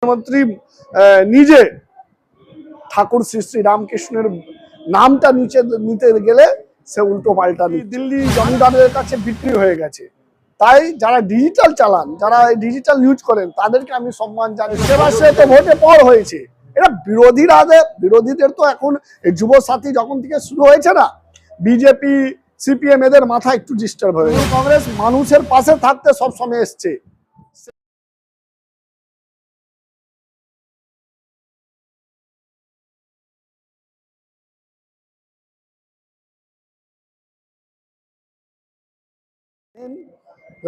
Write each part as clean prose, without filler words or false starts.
প্রধানমন্ত্রী নিজে ঠাকুর শ্রী শ্রী রামকৃষ্ণের নামটা নিতে গেলে সে উল্টো পাল্টা দিল্লি জমিদারদের কাছে বিক্রি হয়ে গেছে। তাই যারা ডিজিটাল চালান, যারা ডিজিটাল ইউজ করেন, তাদেরকে আমি সম্মান জানি। সে তো ভোটে পর হয়েছে, এরা বিরোধীদের তো এখন যুব সাথী যখন থেকে শুরু হয়েছে না, বিজেপি সিপিএম এদের মাথা একটু ডিস্টার্ব হয়েছে। কংগ্রেস মানুষের পাশে থাকতে সবসময় এসছে।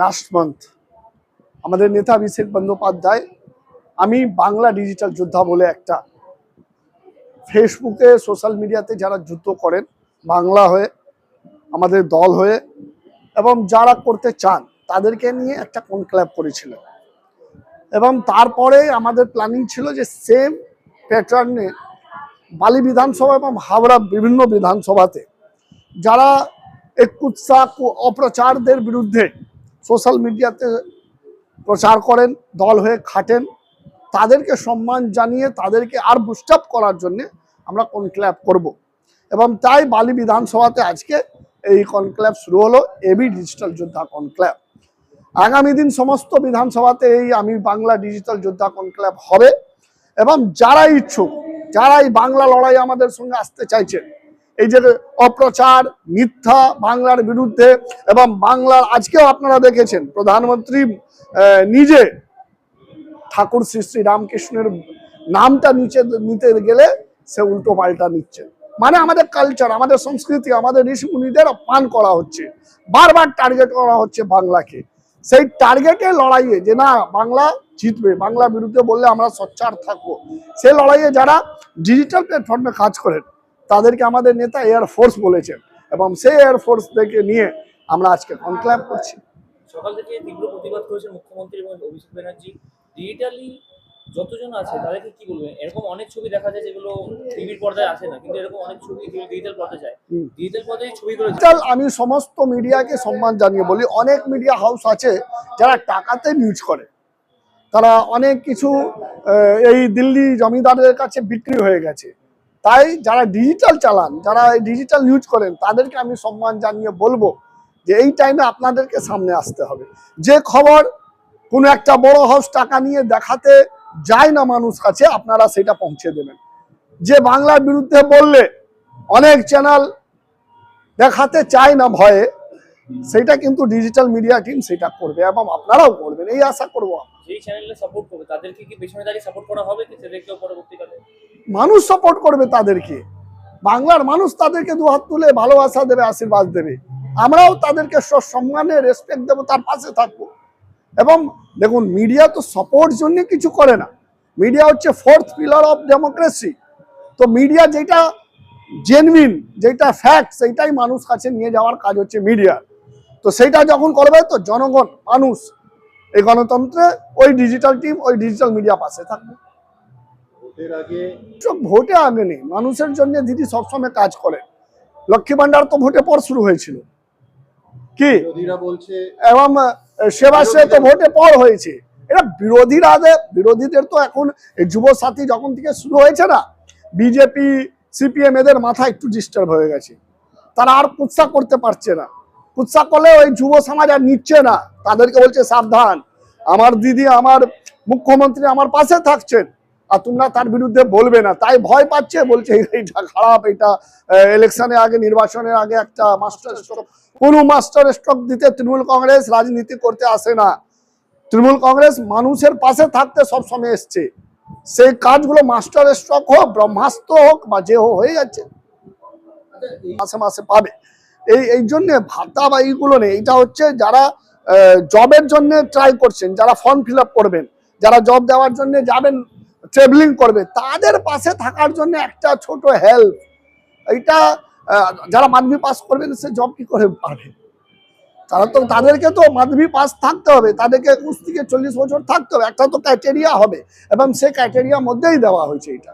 লাস্ট মান্থ আমাদের নেতা অভিষেক বন্দ্যোপাধ্যায় আমি বাংলা ডিজিটাল যোদ্ধা বলে একটা ফেসবুকে সোশ্যাল মিডিয়াতে যারা যুদ্ধ করেন বাংলা হয়ে, আমাদের দল হয়ে এবং যারা করতে চান তাদেরকে নিয়ে একটা কনক্লেভ করেছিল। এবং তারপরে আমাদের প্ল্যানিং ছিল যে সেম প্যাটার্নে বালি বিধানসভা এবং হাওড়া বিভিন্ন বিধানসভাতে যারা কুৎসা অপ্রচারদের বিরুদ্ধে সোশ্যাল মিডিয়াতে প্রচার করেন, দল হয়ে খাটেন, তাদেরকে সম্মান জানিয়ে তাদেরকে আর বুস্ট আপ করার জন্য আমরা কনক্লেভ করব। এবং তাই বালি বিধানসভাতে আজকে এই কনক্লেভ শুরু হলো, এবি ডিজিটাল যোদ্ধা কনক্লেভ। আগামী দিন সমস্ত বিধানসভাতে এই আমি বাংলা ডিজিটাল যোদ্ধা কনক্লেভ হবে। এবং যারা ইচ্ছুক, যারা এই বাংলা লড়াই আমাদের সঙ্গে আসতে চাইছেন, এই যে অপ্রচার মিথ্যা বাংলার বিরুদ্ধে, এবং বাংলার আজকেও আপনারা দেখেছেন প্রধানমন্ত্রী নিজে ঠাকুর শ্রী শ্রী রামকৃষ্ণের নামটা নিতে গেলে সে উল্টো পাল্টা নিচ্ছে। মানে আমাদের কালচার, আমাদের সংস্কৃতি, আমাদের ঋষি মুনিদের অপমান করা হচ্ছে, বারবার টার্গেট করা হচ্ছে বাংলাকে। সেই টার্গেটে লড়াইয়ে যে না বাংলা জিতবে, বাংলা বিরুদ্ধে বললে আমরা সোচ্চার থাকবো, সেই লড়াইয়ে যারা ডিজিটাল প্ল্যাটফর্মে কাজ করেন তাদেরকে আমাদের নেতা এয়ারফোর্স বলেছেন। এবং সেই এয়ারফোর্স থেকে নিয়ে আমরা আজকে কনক্লেভ করছি। সকাল থেকে তীব্র প্রতিবাদ করেছেন মুখ্যমন্ত্রী এবং অভিষেক ব্যানার্জি। ডিজিটালি যতজন আছে তাদেরকে কি বলবেন? এরকম অনেক ছবি দেখা যায় যেগুলো টিভির পর্দায় আসে না, কিন্তু এরকম অনেক ছবি ডিজিটাল পর্দায় যায়। ডিজিটাল পর্দায় ছবিগুলো আমি সমস্ত মিডিয়াকে সম্মান জানিয়ে বলি, অনেক মিডিয়া হাউস আছে যারা টাকাতে নিউজ করে, তারা অনেক কিছু এই দিল্লি জমিদারদের কাছে বিক্রি হয়ে গেছে। তাই যারা ডিজিটাল চালান, যারা ডিজিটাল ইউজ করেন, তাদেরকে আমি সম্মান জানিয়ে বলবো যে এই টাইমে আপনাদেরকে সামনে আসতে হবে। যে খবর কোনো একটা বড় হাউস টাকা নিয়ে দেখাতে যায় না মানুষ কাছে, আপনারা সেটা পৌঁছে দেবেন। যে বাংলার বিরুদ্ধে বললে অনেক চ্যানেল দেখাতে চায় না ভয়ে, সেটা কিন্তু ডিজিটাল মিডিয়া টিম সেটা করবে এবং আপনারাও করবেন, এই আশা করবো। যেই চ্যানেলে সাপোর্ট করবে তাদেরকে কি পেছনে দাঁড়িয়ে সাপোর্ট করা হবে, কি সেটাকেও পরবর্তীকালে মানুষ সাপোর্ট করবে তাদেরকে, বাংলার মানুষ তাদেরকে দুহাত তুলে ভালোবাসা দেবে, আশীর্বাদ দেবে। আমরাও তাদেরকে সম্মানে রেসপেক্ট দেবো, তার পাশে থাকবো। এবং দেখুন, মিডিয়া তো সাপোর্ট জন্য কিছু করে না, মিডিয়া হচ্ছে ফোর্থ পিলার অফ ডেমোক্রেসি। তো মিডিয়া যেটা জেনুইন, যেটা ফ্যাক্ট, সেইটাই মানুষ কাছে নিয়ে যাওয়ার কাজ হচ্ছে মিডিয়া। তো সেইটা যখন করবে তো জনগণ, মানুষ, এই গণতন্ত্রে ওই ডিজিটাল টিম, ওই ডিজিটাল মিডিয়া পাশে থাকবে। ভোটে আগে নেই, মানুষের জন্য দিদি সবসময় কাজ করে। লক্ষ্মী ভান্ডার তো ভোটে পর শুরু হয়েছিল কি, এবং সেবা সে তো ভোটে পর হয়েছে। এরা বিরোধীদের তো এখন যুব সাথী যখন থেকে শুরু হয়েছে না, বিজেপি সিপিএম এদের মাথা একটু ডিস্টার্ব হয়ে গেছে। তারা আর কুৎসা করতে পারছে না, কুৎসা করলে ওই যুব সমাজ আর নিচ্ছে না, তাদেরকে বলছে সাবধান, আমার দিদি, আমার মুখ্যমন্ত্রী আমার পাশে থাকছেন আর তোমরা তার বিরুদ্ধে বলবে না। তাই ভয় পাচ্ছে, বলছে এইটা খারাপ, এটা ইলেকশনের আগে, নির্বাচনের আগে একটা মাস্টার স্ট্রোক। কোনো মাস্টার স্ট্রোক দিতে তৃণমূল কংগ্রেস রাজনীতি করতে আসে না। তৃণমূল কংগ্রেস মানুষের পাশে থাকতে সবসময় এসছে। সেই কাজগুলো মাস্টার স্ট্রোক হোক, ব্রহ্মাস্ত্র হোক, বা যে হয়ে যাচ্ছে মাসে মাসে পাবে। এই জন্যে ভাতা বা এইগুলো নেই, এটা হচ্ছে যারা জবের জন্য ট্রাই করছেন, যারা ফর্ম ফিল আপ করবেন, যারা জব দেওয়ার জন্য যাবেন, ট্রাভেলিং করবে, তাদের পাশে থাকার জন্য একটা ছোট হেল্প। এইটা যারা মাধ্যমিক পাস করবেন সে জব কি করে পাবে? তাদেরকে তো মাধ্যমিক পাস থাকতে হবে, তাদেরকে 21 থেকে 40 বছর থাকতে হবে, একটা তো ক্রাইটেরিয়া হবে, এবং সেই ক্রাইটেরিয়ার মধ্যেই দেওয়া হয়েছে এটা।